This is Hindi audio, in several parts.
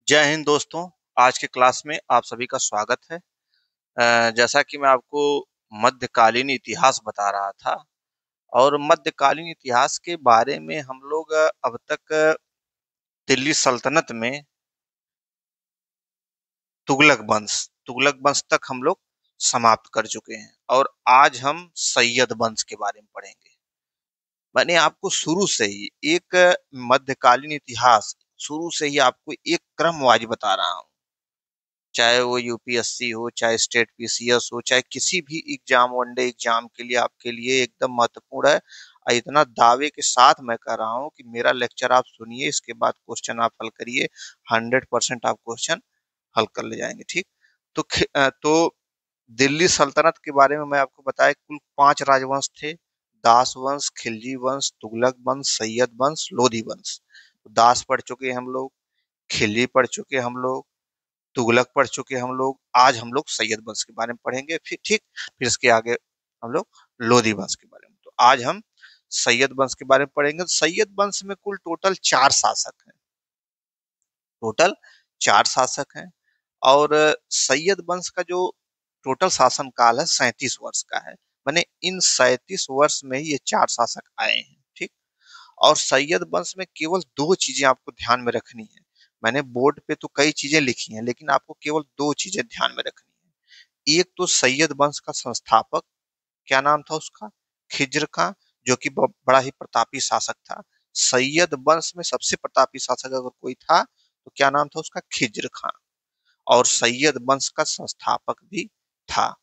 जय हिंद दोस्तों। आज के क्लास में आप सभी का स्वागत है। जैसा कि मैं आपको मध्यकालीन इतिहास बता रहा था और मध्यकालीन इतिहास के बारे में हम लोग अब तक दिल्ली सल्तनत में तुगलक वंश तक हम लोग समाप्त कर चुके हैं और आज हम सैयद वंश के बारे में पढ़ेंगे। मैंने आपको शुरू से ही एक मध्यकालीन इतिहास शुरू से ही आपको एक क्रम वाइज बता रहा हूँ, चाहे वो यूपीएससी हो, चाहे स्टेट पीसीएस हो, चाहे किसी भी एग्जाम, वनडे एग्जाम के लिए आपके लिए एकदम महत्वपूर्ण है। और इतना दावे के साथ मैं कह रहा हूँ कि मेरा लेक्चर आप सुनिए, इसके बाद क्वेश्चन आप हल करिए, 100% आप क्वेश्चन हल कर ले जाएंगे। ठीक। तो दिल्ली सल्तनत के बारे में मैं आपको बताया, कुल 5 राजवंश थे। दास वंश, खिलजी वंश, तुगलक वंश, सैयद वंश, लोधी वंश। दास पढ़ चुके हम लोग, खिलजी पढ़ चुके हम लोग, तुगलक पढ़ चुके हम लोग। आज हम लोग सैयद वंश के बारे में पढ़ेंगे। फिर इसके आगे हम लोग लोधी वंश के बारे में। तो आज हम सैयद वंश के बारे में पढ़ेंगे। सैयद वंश में कुल टोटल 4 शासक हैं। टोटल 4 शासक हैं और सैयद वंश का जो टोटल शासन काल है 37 वर्ष का है। माने इन 37 वर्ष में ही ये 4 शासक आए हैं। ठीक। और सैयद वंश में केवल 2 चीजें आपको ध्यान में रखनी है। मैंने बोर्ड पे तो कई चीजें लिखी हैं, लेकिन आपको केवल 2 चीजें ध्यान में रखनी है। एक तो सैयद वंश का संस्थापक, क्या नाम था उसका? खिज्र खां, जो कि बड़ा ही प्रतापी शासक था। सैयद वंश में सबसे प्रतापी शासक अगर कोई था तो क्या नाम था उसका? खिज्र खां। और सैयद वंश का संस्थापक भी था।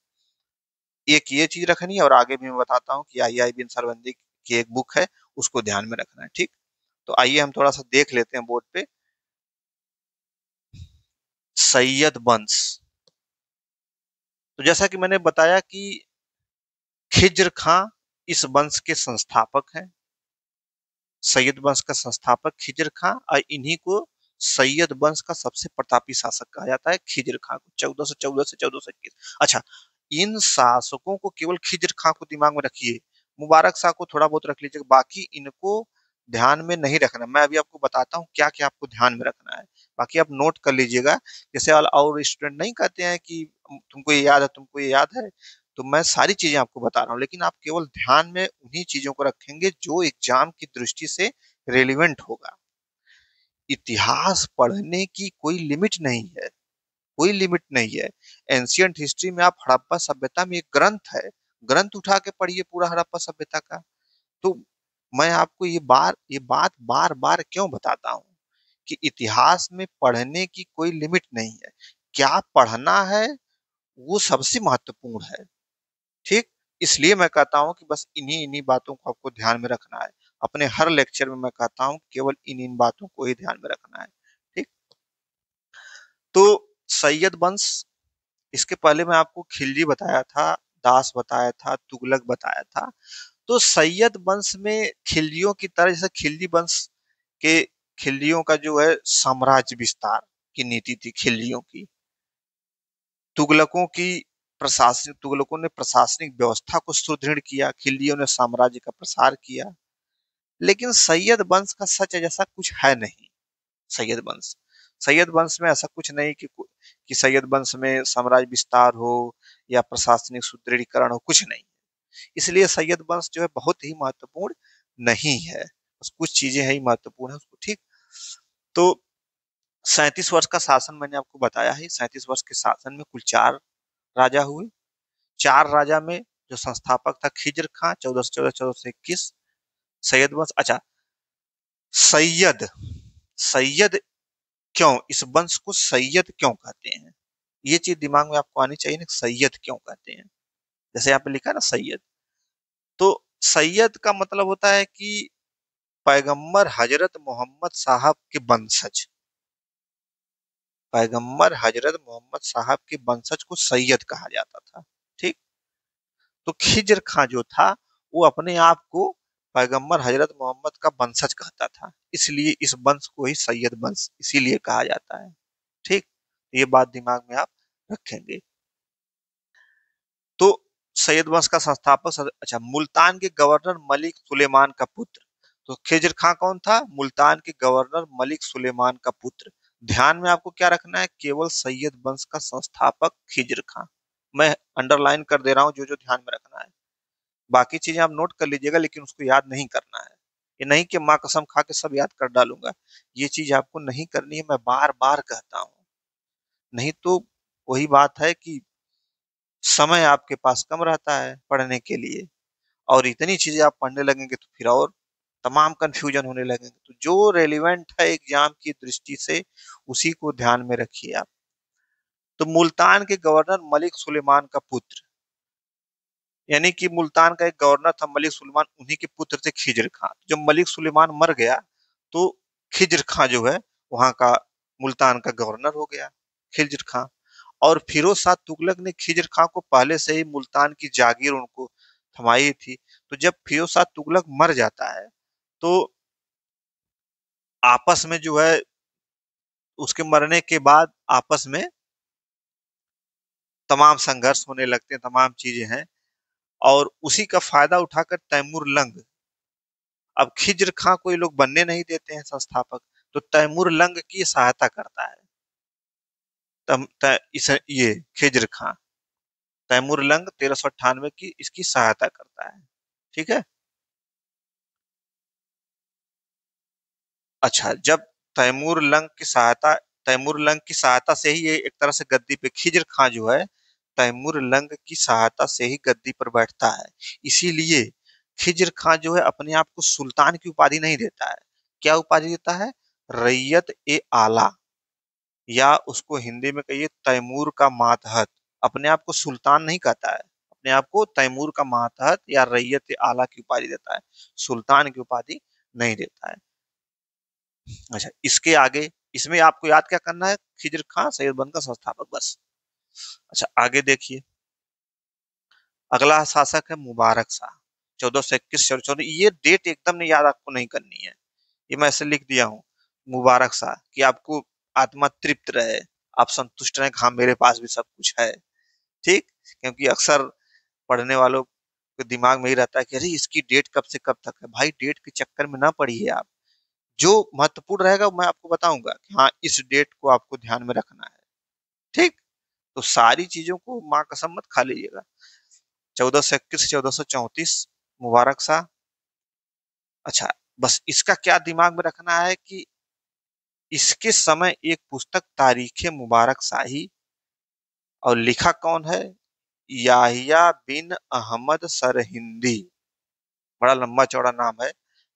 एक ये चीज रखनी है और आगे भी मैं बताता हूँ कि आई बिन सरबंदी की एक बुक है, उसको ध्यान में रखना है। ठीक। तो आइए हम थोड़ा सा देख लेते हैं बोर्ड पे। सैयद वंश, तो जैसा कि मैंने बताया कि खिज्र खां इस वंश के संस्थापक हैं। सैयद वंश का संस्थापक खिज्र खां, और इन्हीं को सैयद वंश का सबसे प्रतापी शासक कहा जाता है, खिज्र खां को। 1414 से 1421। अच्छा, इन शासकों को, केवल खिज्र खां को दिमाग में रखिए, मुबारक शाह को थोड़ा बहुत रख लीजिएगा, बाकी इनको ध्यान में नहीं रखना। मैं अभी आपको बताता हूँ क्या क्या आपको ध्यान में रखना है, बाकी आप नोट कर लीजिएगा। जैसे और स्टूडेंट नहीं कहते हैं कि तुमको ये याद है, तुमको ये याद है, तो मैं सारी चीजें आपको बता रहा हूँ, लेकिन आप केवल ध्यान में उन्हीं चीजों को रखेंगे जो एग्जाम की दृष्टि से रेलिवेंट होगा। इतिहास पढ़ने की कोई लिमिट नहीं है, कोई लिमिट नहीं है। एंशियंट हिस्ट्री में आप हड़प्पा सभ्यता में एक ग्रंथ है, ग्रंथ उठा के पढ़िए पूरा हड़प्पा सभ्यता का। तो मैं आपको ये बात बार बार क्यों बताता हूँ कि इतिहास में पढ़ने की कोई लिमिट नहीं है। क्या पढ़ना है वो सबसे महत्वपूर्ण है। ठीक। इसलिए मैं कहता हूं कि बस इन्हीं इन्हीं बातों को आपको ध्यान में रखना है। अपने हर लेक्चर में मैं कहता हूं केवल इन इन बातों को ही ध्यान में रखना है। ठीक। तो सैयद वंश, इसके पहले मैं आपको खिलजी बताया था, दास बताया था, तुगलक बताया था। तो सैयद वंश में खिलजियों की तरह, जैसे खिलजी वंश के, खिलजियों का जो है साम्राज्य विस्तार की नीति थी खिलजियों की। तुगलकों ने प्रशासनिक व्यवस्था को सुदृढ़ किया, खिलजियों ने साम्राज्य का प्रसार किया। लेकिन सैयद वंश का सच जैसा कुछ है नहीं। सैयद वंश में ऐसा कुछ नहीं कि सैयद वंश में साम्राज्य विस्तार हो या प्रशासनिक सुदृढ़ीकरण हो, कुछ नहीं। इसलिए सैयद वंश जो है बहुत ही महत्वपूर्ण नहीं है, बस कुछ चीजें ही महत्वपूर्ण है उसको। ठीक। तो 37 वर्ष का शासन मैंने आपको बताया है। 37 वर्ष के शासन में कुल 4 राजा हुए। 4 राजा में जो संस्थापक था खिज्र खां, 1414 1421। सैयद वंश। अच्छा, सैयद, सैयद क्यों, इस वंश को सैयद क्यों कहते हैं, ये चीज दिमाग में आपको आनी चाहिए ना, सैयद क्यों कहते हैं। जैसे यहाँ पे लिखा है ना सैयद, तो सैयद का मतलब होता है कि पैगंबर हजरत मोहम्मद साहब के वंशज, पैगंबर हजरत मोहम्मद साहब के वंशज को सैयद कहा जाता था। ठीक। तो खिज्र खां जो था वो अपने आप को पैगंबर हजरत मोहम्मद का वंशज कहता था, इसलिए इस वंश को ही सैयद वंश इसीलिए कहा जाता है। ठीक। ये बात दिमाग में आप रखेंगे। तो सैयद वंश का संस्थापक, अच्छा, मुल्तान के गवर्नर मलिक सुलेमान का पुत्र। तो खिज्र खां कौन था? मुल्तान के गवर्नर मलिक सुलेमान का पुत्र। ध्यान में आपको क्या रखना है, केवल सैयद वंश का संस्थापक खिज्र खां। मैं अंडरलाइन कर दे रहा हूँ जो जो ध्यान में रखना है, बाकी चीजें आप नोट कर लीजिएगा लेकिन उसको याद नहीं करना है। ये नहीं कि माँ कसम खा के सब याद कर डालूंगा, ये चीज आपको नहीं करनी है, मैं बार बार कहता हूँ। नहीं तो वही बात है कि समय आपके पास कम रहता है पढ़ने के लिए, और इतनी चीजें आप पढ़ने लगेंगे तो फिर और तमाम कंफ्यूजन होने लगेंगे। तो जो रेलिवेंट है एग्जाम की दृष्टि से उसी को ध्यान में रखिए आप। तो मुल्तान के गवर्नर मलिक सुलेमान का पुत्र, यानी कि मुल्तान का एक गवर्नर था मलिक सुलेमान, उन्हीं के पुत्र थे खिज्र खां। जब मलिक सुलेमान मर गया तो खिज्र खां जो है वहां का मुल्तान का गवर्नर हो गया, खिज्र खां। और फिरोज शाह तुगलक ने खिज्र खां को पहले से ही मुल्तान की जागीर उनको थमाई थी। तो जब फिरोज शाह तुगलक मर जाता है तो आपस में जो है, उसके मरने के बाद आपस में तमाम संघर्ष होने लगते हैं, तमाम चीजें हैं। और उसी का फायदा उठाकर तैमूर लंग, अब खिज्र खां को ये लोग बनने नहीं देते हैं संस्थापक, तो तैमूर लंग की सहायता करता है। ये खिज्र खां तैमूर लंग 1398 की इसकी सहायता करता है। ठीक है। अच्छा, जब तैमूर लंग की सहायता से ही ये एक तरह से गद्दी पे, खिज्र खां जो है तैमूर लंग की सहायता से ही गद्दी पर बैठता है। इसीलिए खिज्र खां जो है अपने आप को सुल्तान की उपाधि नहीं देता है। क्या उपाधि देता है, रैयत ए आला, या उसको हिंदी में कहिए तैमूर का मातहत। अपने आप को सुल्तान नहीं कहता है, अपने आप को तैमूर का मातहत या रैयत ए आला की उपाधि देता है, सुल्तान की उपाधि नहीं देता है। अच्छा, इसके आगे इसमें आपको याद क्या करना है, खिज्र खां सैयद बंद का संस्थापक, बस। अच्छा, आगे देखिए, अगला शासक है मुबारक शाह, 1421 14। ये डेट एकदम नहीं याद, आपको नहीं करनी है, ये मैं ऐसे लिख दिया हूँ, मुबारक शाह, कि आपको आत्मा तृप्त रहे, आप संतुष्ट रहे, हाँ मेरे पास भी सब कुछ है। ठीक, क्योंकि अक्सर पढ़ने वालों के दिमाग में ही रहता है कि अरे इसकी डेट कब से कब तक है। भाई डेट के चक्कर में ना पड़िए आप, जो महत्वपूर्ण रहेगा मैं आपको बताऊंगा कि हाँ इस डेट को आपको ध्यान में रखना है। ठीक, तो सारी चीजों को माँ कसम मत खा लीजिएगा। 1421 1434 मुबारक शाह। अच्छा, बस इसका क्या दिमाग में रखना है कि इसके समय एक पुस्तक तारीख मुबारक शाही, और लिखा कौन है, याहिया बिन अहमद सरहिंदी, बड़ा लंबा चौड़ा नाम है।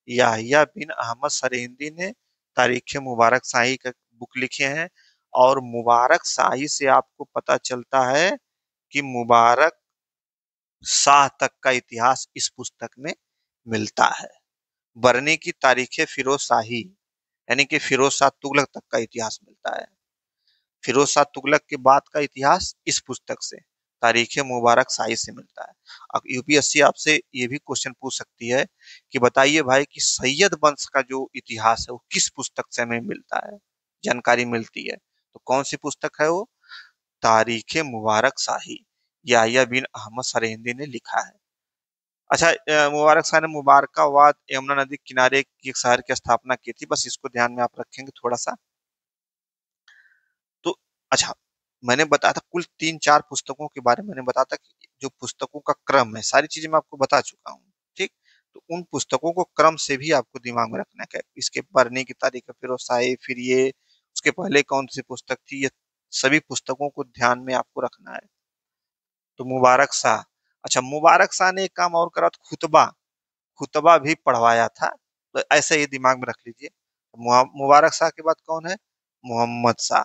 याहिया बिन अहमद सरहिंदी ने तारीख मुबारक शाही का बुक लिखे हैं। और मुबारक शाही से आपको पता चलता है कि मुबारक शाह तक का इतिहास इस पुस्तक में मिलता है। बरनी की तारीख फिरोज शाही, यानी कि फिरोज शाह तुगलक तक का इतिहास मिलता है। फिरोज शाह तुगलक के बाद का इतिहास इस पुस्तक से, तारीख मुबारक शाही से मिलता है। अब यूपीएससी आपसे ये भी क्वेश्चन पूछ सकती है कि बताइए भाई कि सैयद वंश का जो इतिहास है वो किस पुस्तक से हमें मिलता है, जानकारी मिलती है। तो कौन सी पुस्तक है वो, तारीख मुबारक शाही, याहिया बिन अहमद सरहिंदी ने लिखा है। अच्छा, मुबारक शाह ने मुबारकाबाद यमुना नदी किनारे की एक शहर की स्थापना की थी, बस इसको ध्यान में आप रखेंगे थोड़ा सा। तो अच्छा, मैंने बताया था कुल 3 4 पुस्तकों के बारे में, मैंने बताया था कि जो पुस्तकों का क्रम है, सारी चीजें मैं आपको बता चुका हूँ। ठीक, तो उन पुस्तकों को क्रम से भी आपको दिमाग में रखना है, इसके पढ़ने की तारीख है, फिर वो शाही, फिर ये उसके पहले कौन सी पुस्तक थी, ये सभी पुस्तकों को ध्यान में आपको रखना है। तो मुबारक शाह, अच्छा मुबारक शाह ने एक काम और करा था, खुतबा, खुतबा भी पढ़वाया था। तो ऐसे ये दिमाग में रख लीजिए। मुबारक शाह के बाद कौन है, मोहम्मद शाह।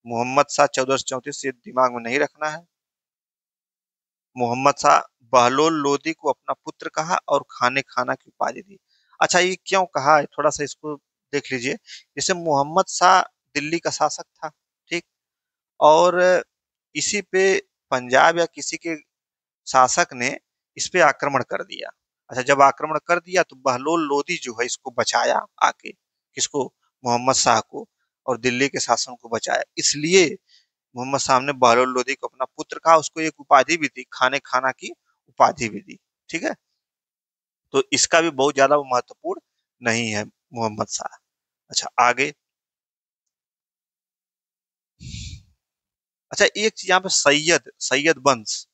मोहम्मद शाह 1434, ये दिमाग में नहीं रखना है। मोहम्मद शाह बहलोल लोदी को अपना पुत्र कहा और खाने खाना की उपाधि दी। अच्छा, ये क्यों कहा है, थोड़ा सा इसको देख लीजिए। जैसे मोहम्मद शाह दिल्ली का शासक था, ठीक, और इसी पे पंजाब या किसी के शासक ने इस पे आक्रमण कर दिया। अच्छा, जब आक्रमण कर दिया तो बहलोल लोदी जो है इसको बचाया आके, किसको, मोहम्मद शाह को, और दिल्ली के शासन को बचाया। इसलिए मोहम्मद शाह ने बहलोल लोदी को अपना पुत्र कहा, उसको एक उपाधि भी दी, खाने खाना की उपाधि भी दी। ठीक है, तो इसका भी बहुत ज्यादा महत्वपूर्ण नहीं है मोहम्मद शाह। अच्छा, आगे अच्छा, एक चीज यहाँ पे सैयद, सैयद वंश,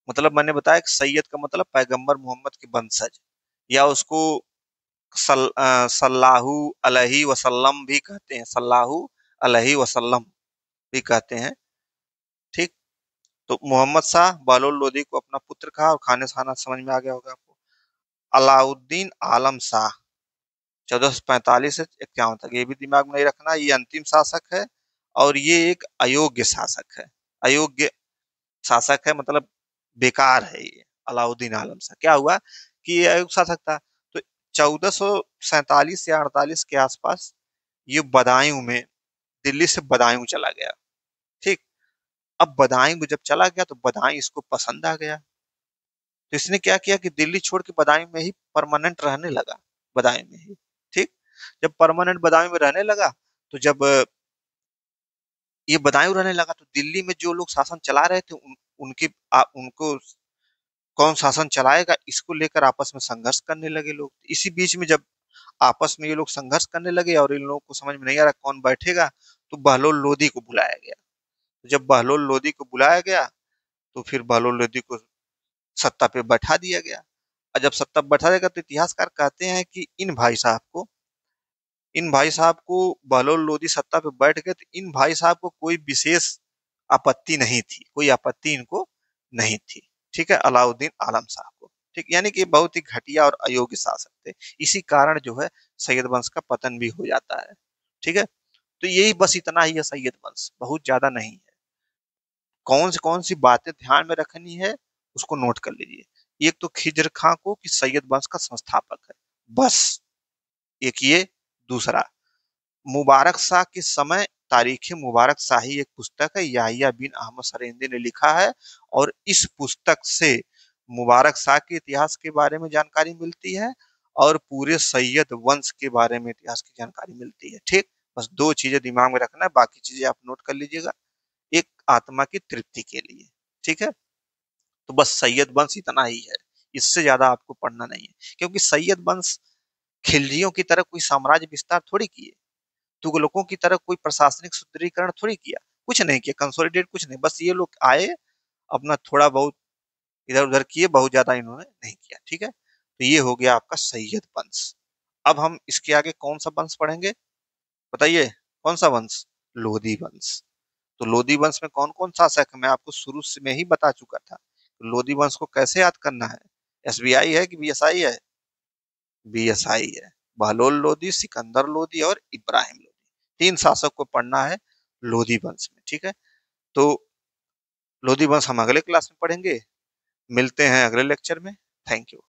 मतलब मैंने बताया कि सैयद का मतलब पैगंबर मोहम्मद के वंशज, या उसको सल्लाहु अलैहि वसल्लम भी कहते हैं, सल्लाहु अलैहि वसल्लम भी कहते हैं। ठीक। तो मोहम्मद शाह बहलोल लोदी को अपना पुत्र कहा, और खाने खाना समझ में आ गया होगा आपको। अलाउद्दीन आलम शाह 1445 से 51 तक, ये भी दिमाग में नहीं रखना, ये अंतिम शासक है, और ये एक अयोग्य शासक है। अयोग्य शासक है मतलब बेकार है ये अलाउद्दीन आलम शाह। क्या हुआ कि ये अयोग्य शासक था, तो 1447 या 48 के आसपास ये बदायूं में, दिल्ली से बदायूं चला गया। ठीक। अब बदायूं जब चला गया तो बदायूं इसको पसंद आ गया, तो इसने क्या किया कि दिल्ली छोड़ के बदायूं में ही परमानेंट रहने लगा, बदायूं में ही। ठीक। जब परमानेंट बदायूं में रहने लगा, तो जब ये बदायूं रहने लगा, तो दिल्ली में जो लोग शासन चला रहे थे उनको कौन शासन चलाएगा, इसको लेकर आपस में संघर्ष करने लगे लोग। इसी बीच में जब आपस में ये लोग संघर्ष करने लगे और इन लोगों को समझ में नहीं आ रहा कौन बैठेगा, तो बहलोल लोदी को बुलाया गया। तो जब बहलोल लोदी को बुलाया गया, तो फिर बहलोल लोदी को सत्ता पे बैठा दिया गया। और जब सत्ता पे बैठा देगा, तो इतिहासकार कहते हैं कि इन भाई साहब को बहलोल लोदी सत्ता पे बैठ गए, तो इन भाई साहब को कोई विशेष आपत्ति नहीं थी, कोई आपत्ति इनको नहीं थी। ठीक है, अलाउद्दीन आलम साहब को। ठीक, यानी कि बहुत ही घटिया और अयोग्य शासक थे। इसी कारण जो है सैयद वंश का पतन भी हो जाता है। ठीक है, तो यही बस इतना ही है सैयद वंश, बहुत ज्यादा नहीं है। कौन सी बातें ध्यान में रखनी है उसको नोट कर लीजिए। एक तो खिज्र खां को कि सैयद वंश का संस्थापक है, बस एक ये। दूसरा, मुबारक शाह के समय तारीख मुबारक शाही एक पुस्तक है, याहिया बिन अहमद सरेंदी ने लिखा है, और इस पुस्तक से मुबारक शाह के इतिहास के बारे में जानकारी मिलती है, और पूरे सैयद वंश के बारे में इतिहास की जानकारी मिलती है। ठीक। बस दो चीजें दिमाग में रखना है, बाकी चीजें आप नोट कर लीजिएगा, एक आत्मा की तृप्ति के लिए। ठीक है, तो बस सैयद वंश इतना ही है, इससे ज्यादा आपको पढ़ना नहीं है, क्योंकि सैयद वंश खिलजियों की तरह कोई साम्राज्य विस्तार थोड़ी किए, तुगलकों की तरह कोई प्रशासनिक सुदृढ़ीकरण थोड़ी किया, कुछ नहीं किया, कंसोलिडेट कुछ नहीं, बस ये लोग आए, अपना थोड़ा बहुत इधर उधर किए, बहुत ज्यादा इन्होंने नहीं किया। ठीक है, तो ये हो गया आपका सैयद वंश। अब हम इसके आगे कौन सा वंश पढ़ेंगे, बताइए कौन सा वंश? लोधी वंश। तो लोधी वंश में कौन कौन शासक है, मैं आपको शुरू से में ही बता चुका था। तो लोधी वंश को कैसे याद करना है? एसबीआई है कि बीएसआई है? बीएसआई है। बहलोल लोधी, सिकंदर लोधी और इब्राहिम लोधी, तीन शासक को पढ़ना है लोधी वंश में। ठीक है, तो लोधी वंश हम अगले क्लास में पढ़ेंगे। मिलते हैं अगले लेक्चर में। Thank you.